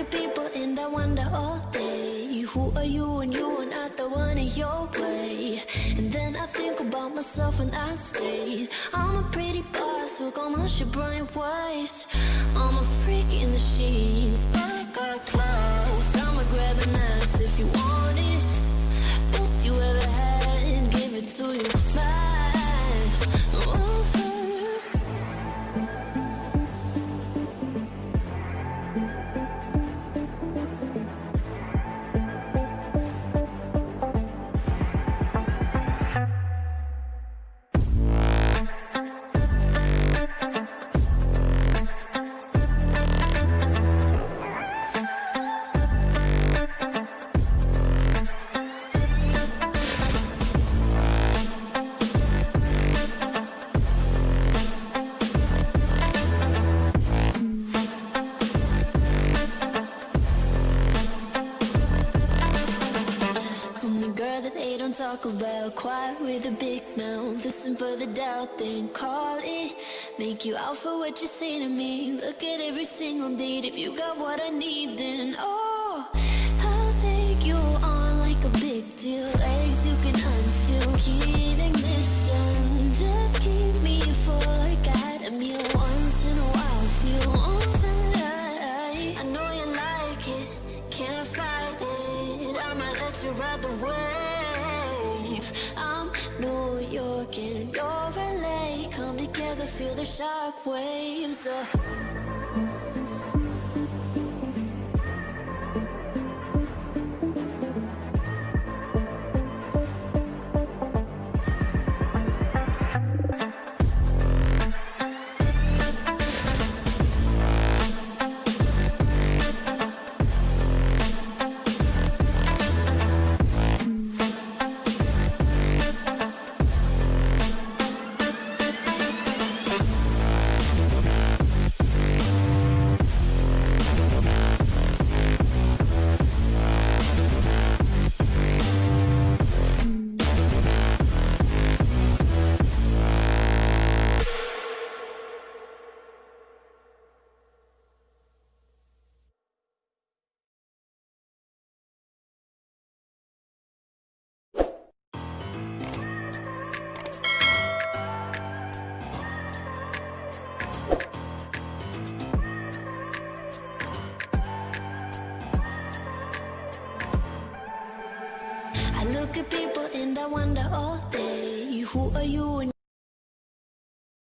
at people and I wonder all day, who are you when you are not the one in your way? And then I think about myself and I state, I'm a pretty boss, look almost your brain waves. I'm a freak in the sheets, but I got class. I'ma grab an ass if you want it. Best you ever had, give it to you back. Ooh. Talk about quiet with a big mouth. Listen for the doubt, then call it. Make you out for what you say to me. Look at every single date. If you got what I need, then oh, I'll take you on like a big deal. Legs you can unfeel, key ignition. Just keep me full like I had a meal once in a while. Feel alright. I know you like it, can't fight it. I might let you ride the wave. I'm New York and you're LA. Come together, feel the shock waves. I look at people and I wonder all day, who are you?